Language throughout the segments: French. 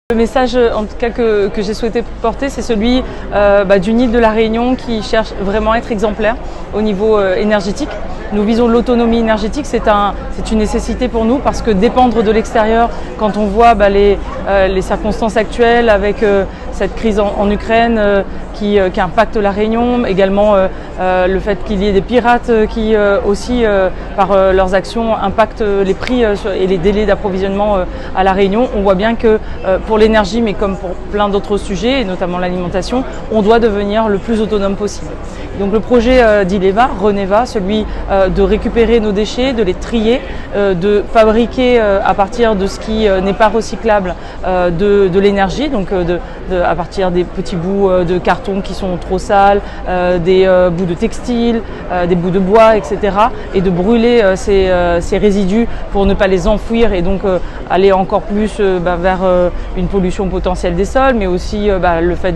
Le message en tout cas que j'ai souhaité porter, c'est celui d'une île de la Réunion qui cherche vraiment à être exemplaire au niveau énergétique. Nous visons l'autonomie énergétique, c'est une nécessité pour nous parce que dépendre de l'extérieur, quand on voit les circonstances actuelles avec cette crise en Ukraine qui impacte la Réunion, également le fait qu'il y ait des pirates qui aussi par leurs actions impactent les prix et les délais d'approvisionnement à la Réunion. On voit bien que pour l'énergie, mais comme pour plein d'autres sujets, et notamment l'alimentation, on doit devenir le plus autonome possible. Donc le projet d'Ileva, Reneva, celui de récupérer nos déchets, de les trier, de fabriquer à partir de ce qui n'est pas recyclable de l'énergie, donc à partir des petits bouts de carton qui sont trop sales, des bouts de textile, des bouts de bois, etc. et de brûler ces résidus pour ne pas les enfouir et donc aller encore plus vers une pollution potentielle des sols, mais aussi le fait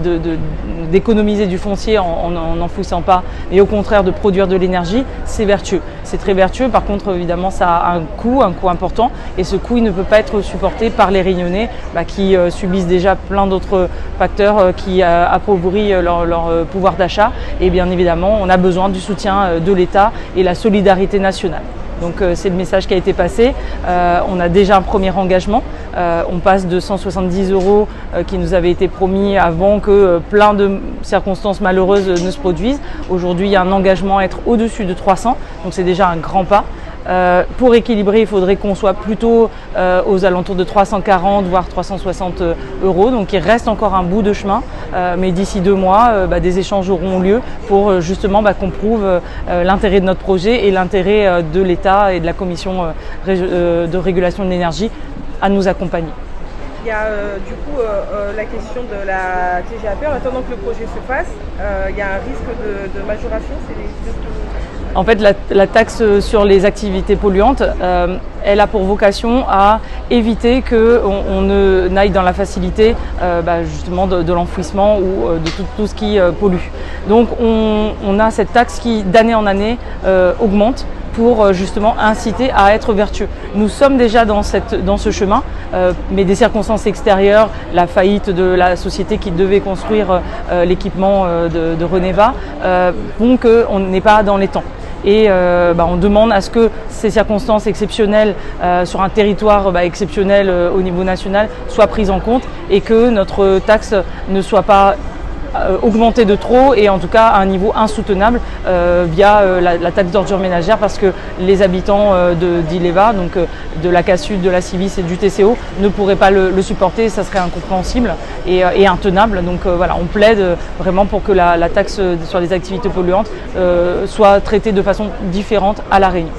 d'économiser du foncier en n'enfouissant pas, et au contraire de produire de l'énergie, c'est vertueux. C'est très vertueux, par contre évidemment ça a un coût important, et ce coût il ne peut pas être supporté par les Réunionnais qui subissent déjà plein d'autres facteurs qui appauvrissent leur pouvoir d'achat, et bien évidemment on a besoin du soutien de l'État et la solidarité nationale. Donc c'est le message qui a été passé. On a déjà un premier engagement. On passe de 170 € qui nous avaient été promis avant que plein de circonstances malheureuses ne se produisent. Aujourd'hui, il y a un engagement à être au-dessus de 300, donc c'est déjà un grand pas. Pour équilibrer, il faudrait qu'on soit plutôt aux alentours de 340 voire 360 €. Donc il reste encore un bout de chemin, mais d'ici 2 mois, des échanges auront lieu pour justement qu'on prouve l'intérêt de notre projet et l'intérêt de l'État et de la Commission de régulation de l'énergie à nous accompagner. Il y a du coup la question de la TGAP. En attendant que le projet se fasse, il y a un risque de majoration. En fait, la taxe sur les activités polluantes, elle a pour vocation à éviter qu'on n'aille dans la facilité justement de l'enfouissement ou de tout ce qui pollue. Donc on a cette taxe qui d'année en année augmente pour justement inciter à être vertueux. Nous sommes déjà dans ce chemin, mais des circonstances extérieures, la faillite de la société qui devait construire l'équipement de Reneva, font qu'on n'est pas dans les temps. Et on demande à ce que ces circonstances exceptionnelles sur un territoire exceptionnel au niveau national soient prises en compte et que notre taxe ne soit pas augmentée de trop et en tout cas à un niveau insoutenable via la taxe d'ordures ménagères, parce que les habitants d'Ileva, donc de la CASUD, de la Civis et du TCO ne pourraient pas le supporter, ça serait incompréhensible et intenable. Donc voilà, on plaide vraiment pour que la taxe sur les activités polluantes soit traitée de façon différente à La Réunion.